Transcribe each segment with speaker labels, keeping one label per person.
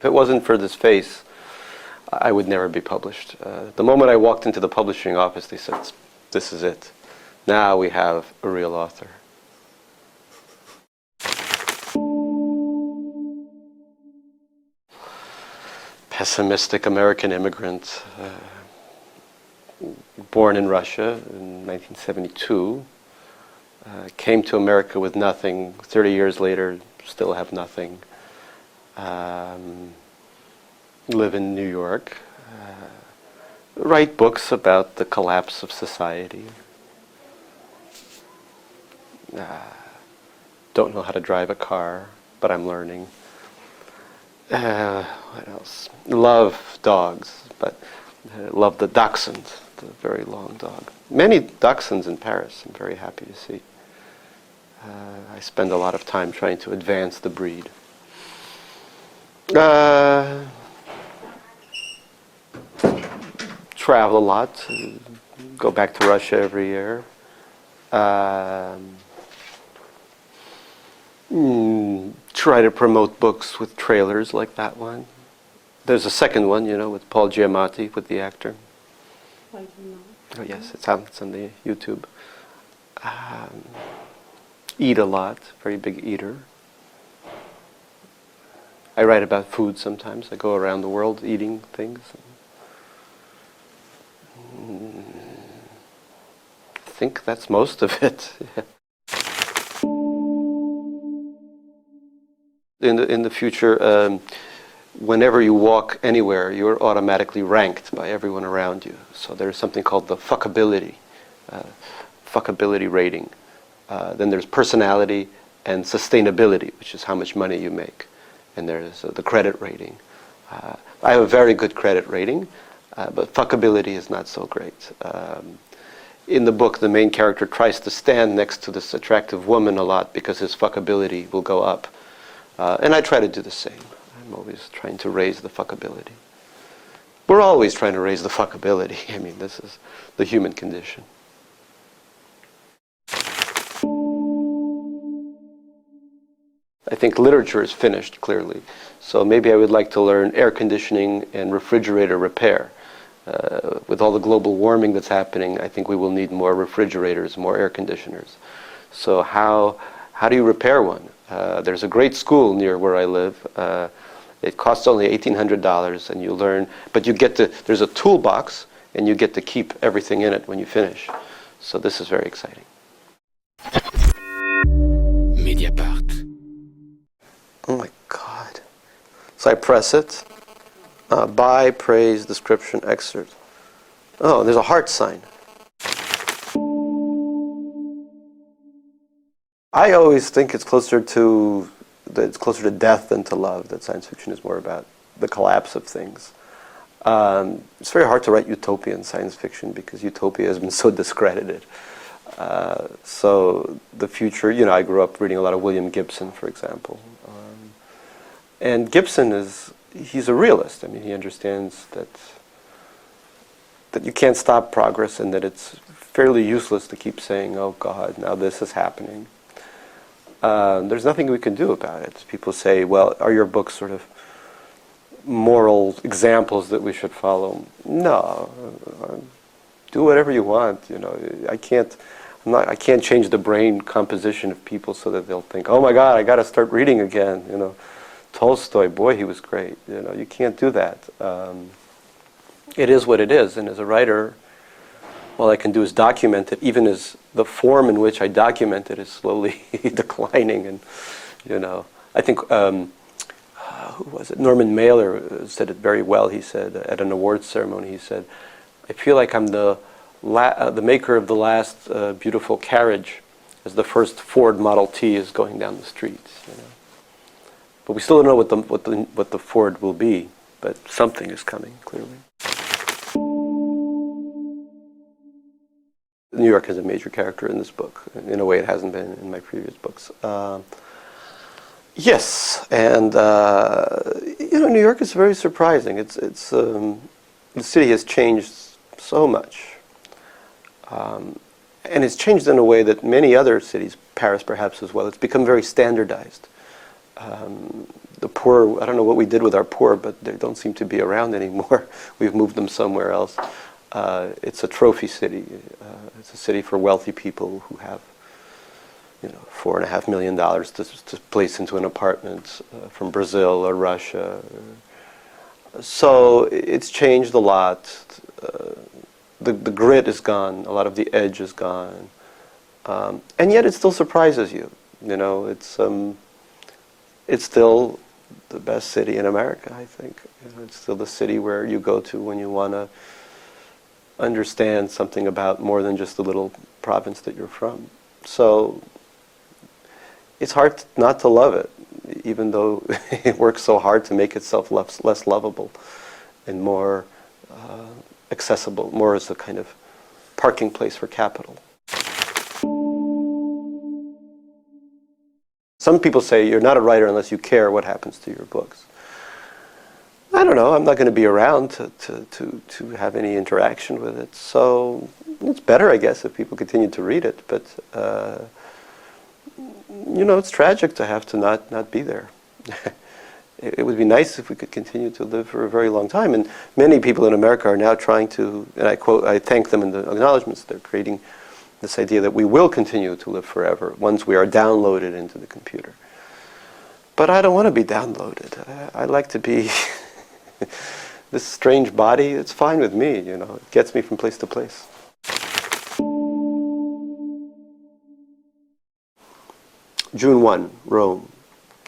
Speaker 1: If it wasn't for this face, I would never be published. The moment I walked into the publishing office, they said, "This is it. Now we have a real author." Pessimistic American immigrant, born in Russia in 1972, came to America with nothing. 30 years later, still have nothing. Live in New York. Write books about the collapse of society. Don't know how to drive a car, but I'm learning. What else? Love dogs, but love the dachshund, the very long dog. Many dachshunds in Paris, I'm very happy to see. I spend a lot of time trying to advance the breed. Travel a lot, go back to Russia every year. Try to promote books with trailers like that one. There's a second one, with Paul Giamatti, with the actor.
Speaker 2: I don't know.
Speaker 1: Oh yes, it's on the YouTube. Eat a lot, very big eater. I write about food sometimes. I go around the world eating things. I think that's most of it. In the future, whenever you walk anywhere, you're automatically ranked by everyone around you. So there's something called the fuckability rating. Then there's personality and sustainability, which is how much money you make. And there's the credit rating. I have a very good credit rating, but fuckability is not so great. In the book, the main character tries to stand next to this attractive woman a lot because his fuckability will go up. And I try to do the same. I'm always trying to raise the fuckability. We're always trying to raise the fuckability. I mean, this is the human condition. I think literature is finished, clearly. So maybe I would like to learn air conditioning and refrigerator repair. With all the global warming that's happening, I think we will need more refrigerators, more air conditioners. So how do you repair one? There's a great school near where I live. It costs only $1,800, and you learn, but there's a toolbox, and you get to keep everything in it when you finish. So this is very exciting.
Speaker 3: Mediapart.
Speaker 1: Oh my God. So I press it. Buy, praise, description, excerpt. Oh, there's a heart sign. I always think it's closer to death than to love, that science fiction is more about the collapse of things. It's very hard to write utopian science fiction because utopia has been so discredited. So the future, I grew up reading a lot of William Gibson, for example. And Gibson he's a realist. I mean, he understands that you can't stop progress and that it's fairly useless to keep saying, oh God, now this is happening. There's nothing we can do about it. People say, well, are your books sort of moral examples that we should follow? No. Do whatever you want. I can't change the brain composition of people so that they'll think, oh my God, I got to start reading again. Tolstoy, boy, he was great. You can't do that. It is what it is, and as a writer, all I can do is document it, even as the form in which I document it is slowly declining. And I think who was it? Norman Mailer said it very well. He said at an awards ceremony, he said, "I feel like I'm the maker of the last beautiful carriage, as the first Ford Model T is going down the streets." But we still don't know what the Ford will be, but something is coming, clearly. New York is a major character in this book, in a way it hasn't been in my previous books. Yes, and New York is very surprising. The city has changed so much, and it's changed in a way that many other cities, Paris perhaps as well, it's become very standardized. the poor, I don't know what we did with our poor, but they don't seem to be around anymore. We've moved them somewhere else. It's a trophy city. It's a city for wealthy people who have, $4.5 million to place into an apartment from Brazil or Russia. So it's changed a lot. The grit is gone. A lot of the edge is gone. And yet it still surprises you. It's still the best city in America, I think. It's still the city where you go to when you want to understand something about more than just the little province that you're from. So it's hard not to love it, even though it works so hard to make itself less lovable and more accessible, more as a kind of parking place for capital. Some people say you're not a writer unless you care what happens to your books. I don't know, I'm not going to be around to have any interaction with it, so it's better, I guess, if people continue to read it, but it's tragic to have to not be there. It would be nice if we could continue to live for a very long time, and many people in America are now trying to, and I thank them in the acknowledgments, they're creating this idea that we will continue to live forever once we are downloaded into the computer. But I don't want to be downloaded. I like to be this strange body. It's fine with me, it gets me from place to place. June 1, Rome.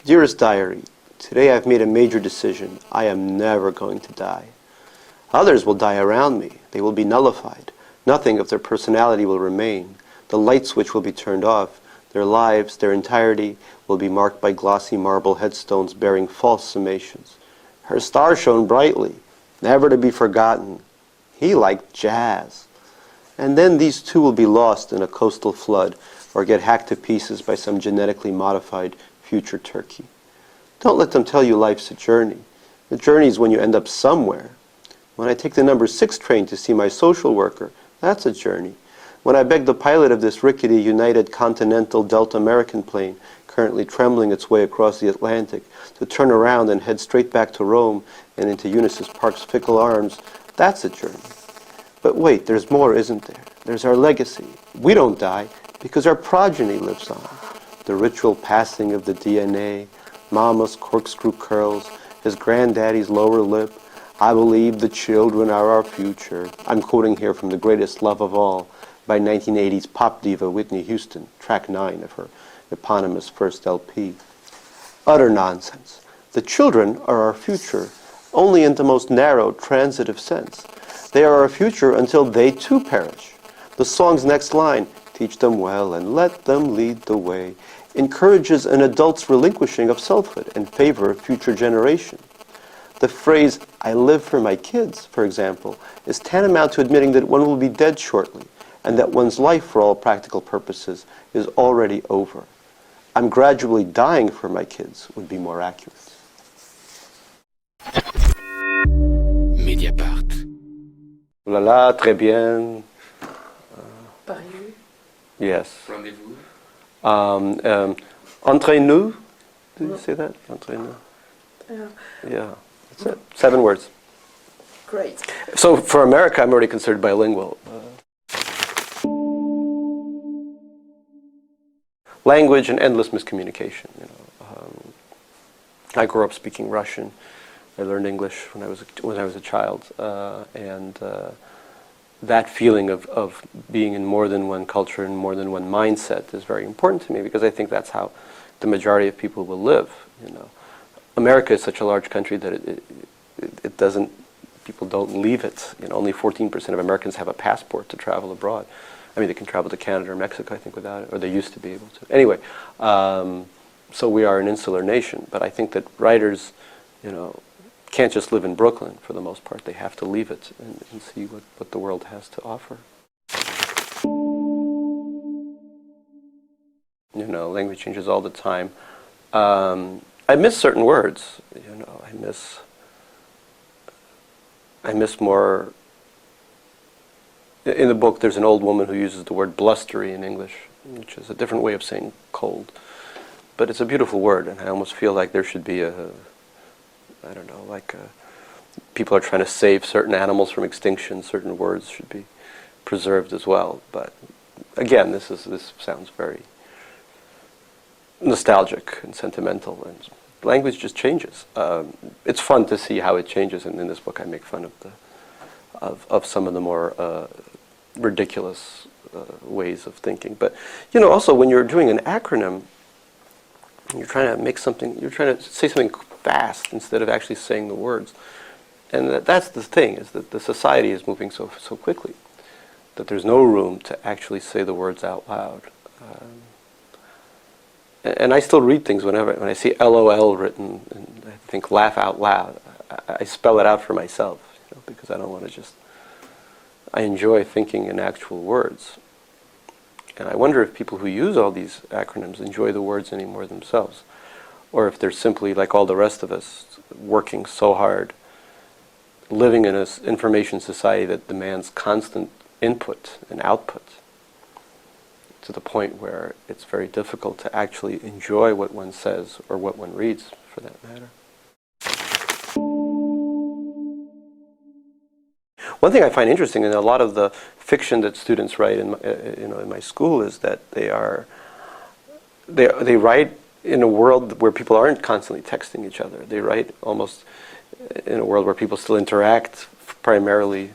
Speaker 1: Dearest diary, today I've made a major decision. I am never going to die. Others will die around me. They will be nullified. Nothing of their personality will remain. The light switch will be turned off. Their lives, their entirety, will be marked by glossy marble headstones bearing false summations. Her star shone brightly, never to be forgotten. He liked jazz. And then these two will be lost in a coastal flood or get hacked to pieces by some genetically modified future turkey. Don't let them tell you life's a journey. The journey is when you end up somewhere. When I take the number 6 train to see my social worker, that's a journey. When I beg the pilot of this rickety United Continental Delta American plane, currently trembling its way across the Atlantic, to turn around and head straight back to Rome and into Eunice Park's fickle arms, that's a journey. But wait, there's more, isn't there? There's our legacy. We don't die because our progeny lives on. The ritual passing of the DNA, Mama's corkscrew curls, his granddaddy's lower lip. I believe the children are our future. I'm quoting here from The Greatest Love of All by 1980's pop diva Whitney Houston, track 9 of her eponymous first LP. Utter nonsense. The children are our future, only in the most narrow, transitive sense. They are our future until they too perish. The song's next line, teach them well and let them lead the way, encourages an adult's relinquishing of selfhood in favor of future generation. The phrase, I live for my kids, for example, is tantamount to admitting that one will be dead shortly, and that one's life, for all practical purposes, is already over. I'm gradually dying for my kids would be more accurate.
Speaker 3: Mediapart.
Speaker 1: Oh là là, très bien.
Speaker 2: Paris.
Speaker 1: Yes.
Speaker 3: Rendezvous.
Speaker 1: Entre nous, did you say that? Entre nous.
Speaker 2: Yeah.
Speaker 1: Yeah, that's it. 7 words.
Speaker 2: Great.
Speaker 1: So for America, I'm already considered bilingual. Language and endless miscommunication. I grew up speaking Russian. I learned English when I was a child, and that feeling of being in more than one culture and more than one mindset is very important to me, because I think that's how the majority of people will live. America is such a large country that it doesn't. People don't leave it. Only 14% of Americans have a passport to travel abroad. I mean, they can travel to Canada or Mexico, I think, without it, or they used to be able to. Anyway, so we are an insular nation, but I think that writers, can't just live in Brooklyn for the most part. They have to leave it and see what the world has to offer. Language changes all the time. I miss certain words. I miss more. In the book, there's an old woman who uses the word blustery in English, which is a different way of saying cold. but it's a beautiful word, and I almost feel like there should be people are trying to save certain animals from extinction, certain words should be preserved as well. But again, this sounds very nostalgic and sentimental, and language just changes. It's fun to see how it changes, and in this book I make fun of some of the more ridiculous ways of thinking. But also when you're doing an acronym, you're trying to say something fast instead of actually saying the words. And that's the thing, is that the society is moving so quickly that there's no room to actually say the words out loud. And I still read things when I see LOL written, and I think laugh out loud. I spell it out for myself, because I don't want to I enjoy thinking in actual words. And I wonder if people who use all these acronyms enjoy the words any more themselves, or if they're simply, like all the rest of us, working so hard, living in an information society that demands constant input and output, to the point where it's very difficult to actually enjoy what one says or what one reads, for that matter. One thing I find interesting in a lot of the fiction that students write in my school is that they write in a world where people aren't constantly texting each other. They write almost in a world where people still interact primarily.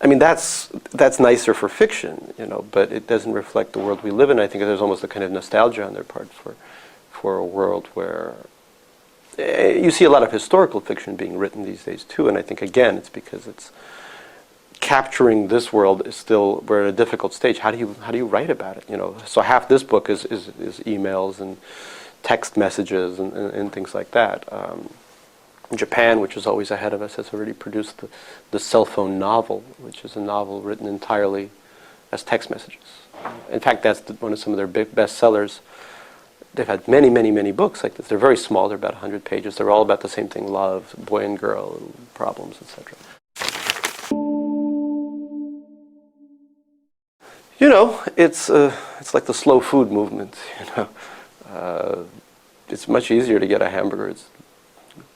Speaker 1: I mean, that's nicer for fiction, but it doesn't reflect the world we live in. I think there's almost a kind of nostalgia on their part for a world where you see a lot of historical fiction being written these days too, and I think again it's because it's capturing this world is still, we're at a difficult stage. How do you write about it? So half this book is emails and text messages and things like that. Japan, which is always ahead of us, has already produced the cell phone novel, which is a novel written entirely as text messages. In fact, that's one of some of their big bestsellers. They've had many, many, many books like this. They're very small. They're about 100 pages. They're all about the same thing: love, boy and girl, and problems, etc. It's like the slow food movement. It's much easier to get a hamburger. It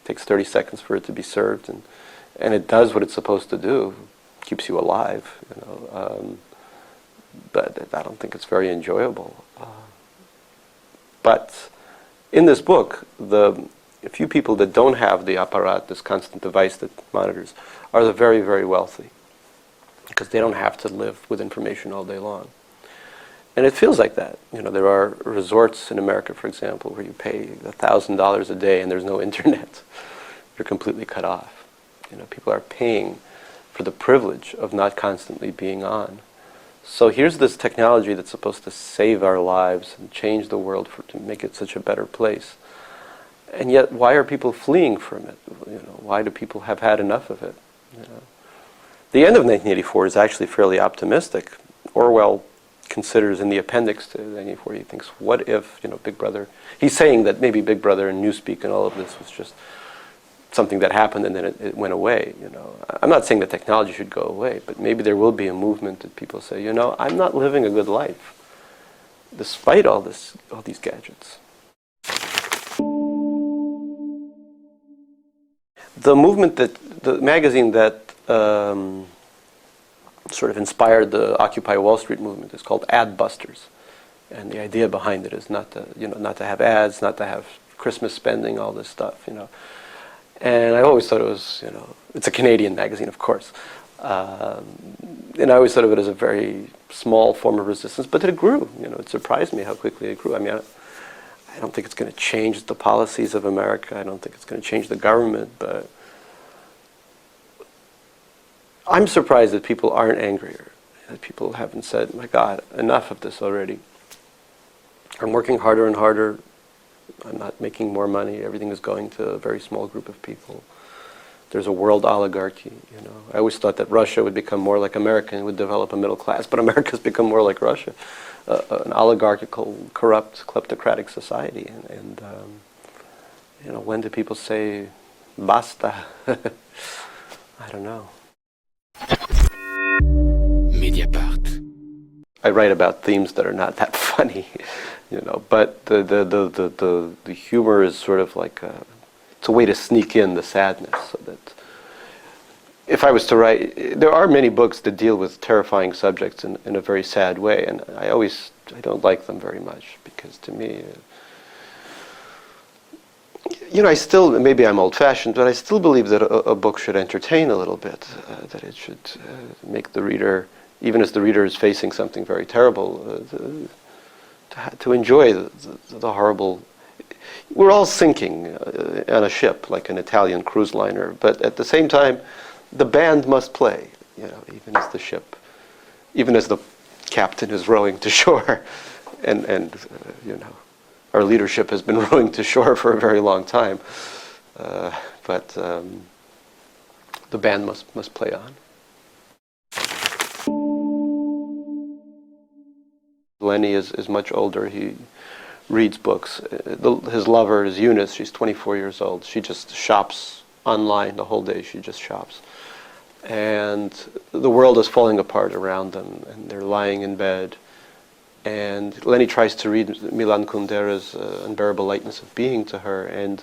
Speaker 1: takes 30 seconds for it to be served, and it does what it's supposed to do. It keeps you alive, but I don't think it's very enjoyable. But in this book, the few people that don't have the apparat, this constant device that monitors, are the very, very wealthy, because they don't have to live with information all day long. And it feels like that. There are resorts in America, for example, where you pay $1,000 a day and there's no internet. You're completely cut off. People are paying for the privilege of not constantly being on. So here's this technology that's supposed to save our lives and change the world to make it such a better place. And yet, why are people fleeing from it? Why do people have had enough of it? The end of 1984 is actually fairly optimistic. Orwell considers in the appendix to 1984, he thinks, what if, Big Brother, he's saying that maybe Big Brother and Newspeak and all of this was just something that happened and then it went away. I'm not saying that technology should go away, but maybe there will be a movement that people say, I'm not living a good life despite all these gadgets. The movement the magazine that sort of inspired the Occupy Wall Street movement is called Ad Busters, and the idea behind it is not to have ads, not to have Christmas spending, all this stuff, And I always thought it was, it's a Canadian magazine, of course, and I always thought of it as a very small form of resistance, but it grew. It surprised me how quickly it grew. I mean, I don't think it's going to change the policies of America. I don't think it's going to change the government, but I'm surprised that people aren't angrier, that people haven't said, my God, enough of this already. I'm working harder and harder. I'm not making more money. Everything is going to a very small group of people. There's a world oligarchy, I always thought that Russia would become more like America and would develop a middle class, but America's become more like Russia, an oligarchical, corrupt, kleptocratic society. And when do people say, basta? I don't know. Mediapart. I write about themes that are not that funny. But the humor is sort of like it's a way to sneak in the sadness, so that if I was to write, there are many books that deal with terrifying subjects in a very sad way, and I don't like them very much, because to me, I still, maybe I'm old-fashioned, but I still believe that a book should entertain a little bit, that it should make the reader, even as the reader is facing something very terrible, to enjoy the horrible. We're all sinking on a ship, like an Italian cruise liner, but at the same time, the band must play, even as the ship, even as the captain is rowing to shore, and our leadership has been rowing to shore for a very long time, but the band must play on. Lenny is much older. He reads books. His lover is Eunice. She's 24 years old. She just shops online the whole day. She just shops. And the world is falling apart around them, and they're lying in bed. And Lenny tries to read Milan Kundera's Unbearable Lightness of Being to her, and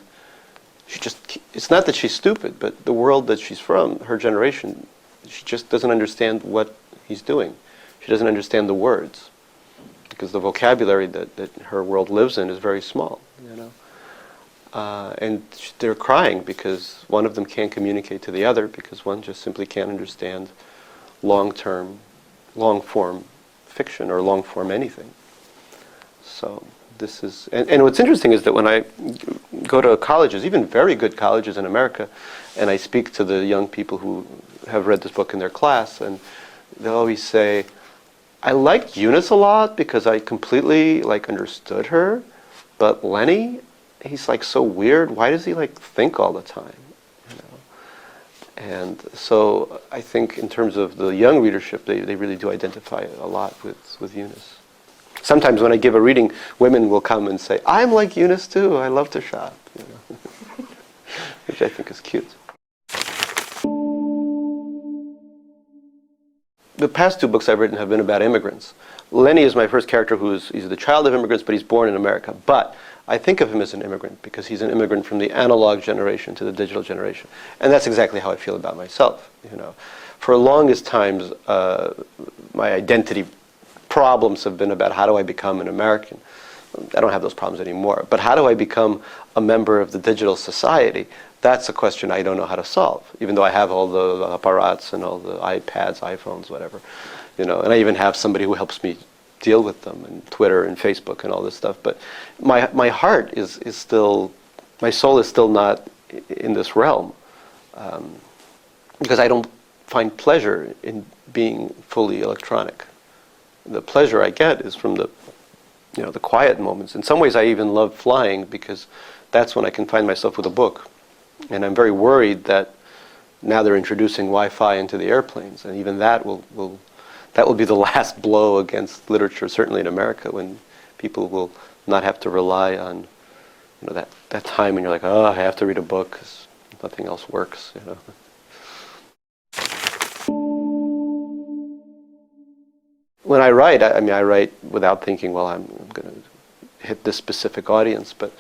Speaker 1: it's not that she's stupid, but the world that she's from, her generation, she just doesn't understand what he's doing. She doesn't understand the words, because the vocabulary that her world lives in is very small, and they're crying because one of them can't communicate to the other, because one just simply can't understand long-form fiction or long-form anything. So this is, and what's interesting is that when I go to colleges, even very good colleges in America, and I speak to the young people who have read this book in their class, and they'll always say, I liked Eunice a lot because I completely understood her, but Lenny, he's so weird. Why does he think all the time? And so I think in terms of the young readership, they really do identify a lot with Eunice. Sometimes when I give a reading, women will come and say, I'm like Eunice too, I love to shop, which I think is cute. The past two books I've written have been about immigrants. Lenny is my first character he's the child of immigrants, but he's born in America. But I think of him as an immigrant because he's an immigrant from the analog generation to the digital generation. And that's exactly how I feel about myself. For the longest times, my identity problems have been about how do I become an American. I don't have those problems anymore. But how do I become a member of the digital society? That's a question I don't know how to solve, even though I have all the apparats and all the iPads, iPhones, whatever. And I even have somebody who helps me deal with them, and Twitter and Facebook and all this stuff. But my heart is still, my soul is still not in this realm, because I don't find pleasure in being fully electronic. The pleasure I get is from the quiet moments. In some ways I even love flying, because that's when I can find myself with a book. And I'm very worried that now they're introducing Wi-Fi into the airplanes, and even that will be the last blow against literature, certainly in America, when people will not have to rely on that time when you're like, oh, I have to read a book because nothing else works. When I write, I write without thinking, well, I'm going to hit this specific audience, but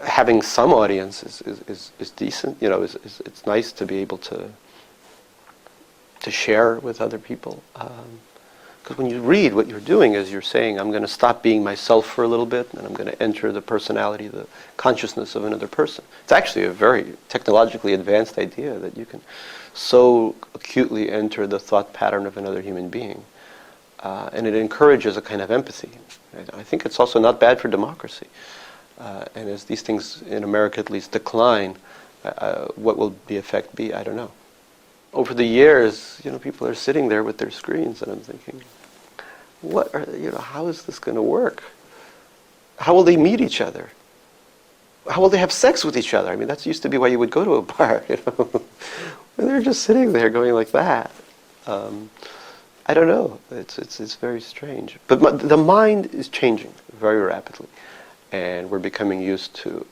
Speaker 1: having some audience is decent. It's nice to be able to share with other people. Because when you read, what you're doing is you're saying, I'm going to stop being myself for a little bit, and I'm going to enter the personality, the consciousness of another person. It's actually a very technologically advanced idea that you can so acutely enter the thought pattern of another human being. And it encourages a kind of empathy. I think it's also not bad for democracy. And as these things, in America at least, decline, what will the effect be? I don't know. Over the years, people are sitting there with their screens, and I'm thinking, how is this going to work? How will they meet each other? How will they have sex with each other? I mean, that used to be why you would go to a bar, And they're just sitting there going like that. I don't know. It's very strange. But the mind is changing very rapidly, and we're becoming used to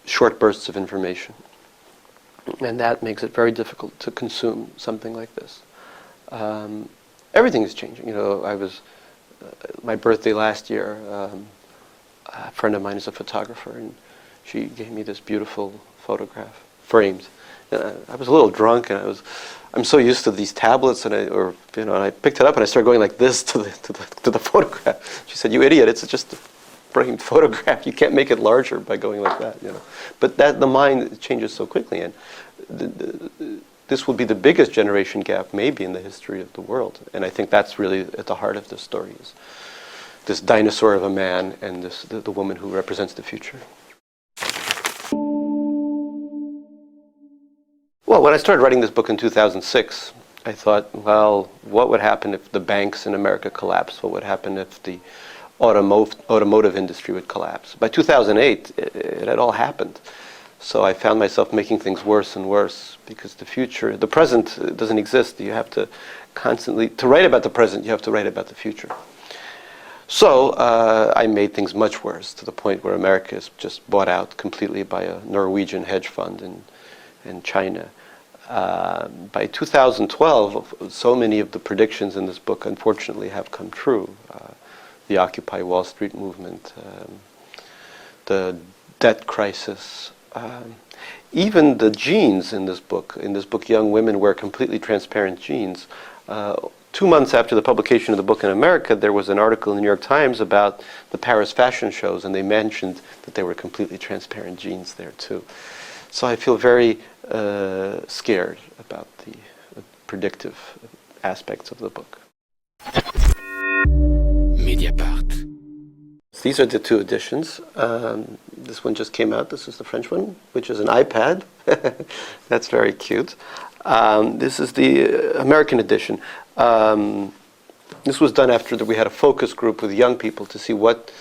Speaker 1: short bursts of information. And that makes it very difficult to consume something like this. Everything is changing. I was my birthday last year, a friend of mine is a photographer, and she gave me this beautiful photograph, framed. I was a little drunk, and I'm so used to these tablets, and I picked it up and I started going like this to the photograph. She said, "You idiot! It's just a framed photograph. You can't make it larger by going like that." But the mind changes so quickly, and this will be the biggest generation gap maybe in the history of the world. And I think that's really at the heart of this story: is this dinosaur of a man and the woman who represents the future. Well, when I started writing this book in 2006, I thought, well, what would happen if the banks in America collapsed? What would happen if the automotive industry would collapse? By 2008, it had all happened. So I found myself making things worse and worse because the present doesn't exist. You have to constantly, to write about the present, you have to write about the future. So I made things much worse, to the point where America is just bought out completely by a Norwegian hedge fund in China. By 2012, so many of the predictions in this book, unfortunately, have come true. The Occupy Wall Street movement, the debt crisis, even the jeans in this book. In this book, young women wear completely transparent jeans. 2 months after the publication of the book in America, there was an article in the New York Times about the Paris fashion shows, and they mentioned that there were completely transparent jeans there too. So I feel very scared about the predictive aspects of the book.
Speaker 3: Mediapart.
Speaker 1: These are the two editions. This one just came out. This is the French one, which is an iPad. That's very cute. This is the American edition. This was done after we had a focus group with young people to see what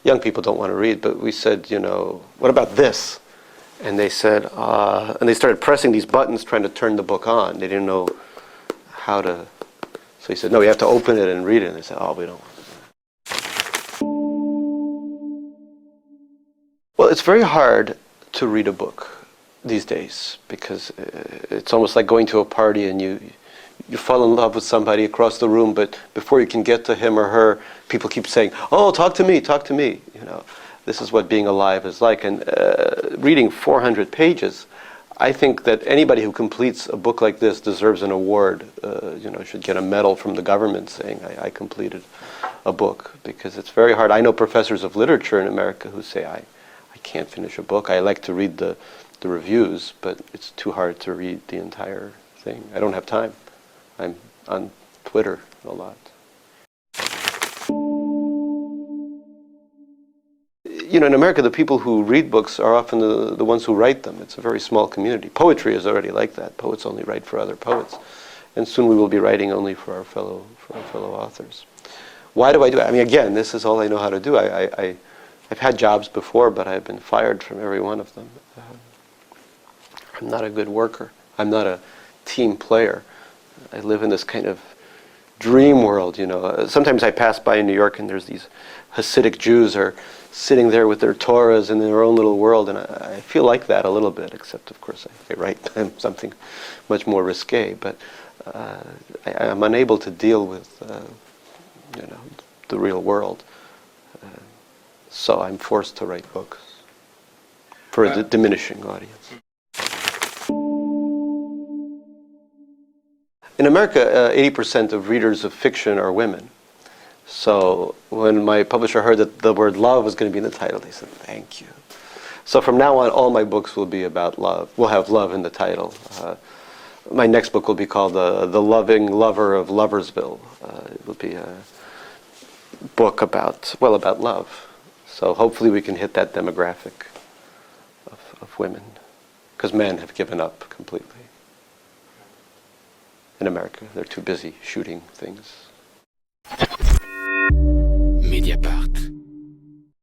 Speaker 1: young people don't want to read. But we said, what about this? And they said, and they started pressing these buttons trying to turn the book on. They didn't know how to. So he said, no, you have to open it and read it. And they said, oh, we don't want to do that. Well, it's very hard to read a book these days because it's almost like going to a party and you fall in love with somebody across the room, but before you can get to him or her, people keep saying, oh, talk to me, talk to me. This is what being alive is like. And reading 400 pages, I think that anybody who completes a book like this deserves an award, should get a medal from the government saying, I completed a book, because it's very hard. I know professors of literature in America who say, I can't finish a book. I like to read the reviews, but it's too hard to read the entire thing. I don't have time. I'm on Twitter a lot. In America, the people who read books are often the ones who write them. It's a very small community. Poetry is already like that. Poets only write for other poets. And soon we will be writing only for our fellow authors. Why do I do it? I mean, again, this is all I know how to do. I've had jobs before, but I've been fired from every one of them. I'm not a good worker. I'm not a team player. I live in this kind of dream world, Sometimes I pass by in New York and there's these Hasidic Jews are sitting there with their Torahs in their own little world, and I feel like that a little bit, except of course I write something much more risque, but I'm unable to deal with the real world. So I'm forced to write books for a diminishing audience. In America, 80% of readers of fiction are women. So when my publisher heard that the word love was going to be in the title, they said, thank you. So from now on, all my books will be about love. We'll have love in the title. My next book will be called The Loving Lover of Loversville. It will be a book about love. So hopefully we can hit that demographic of women, because men have given up completely. In America, they're too busy shooting things.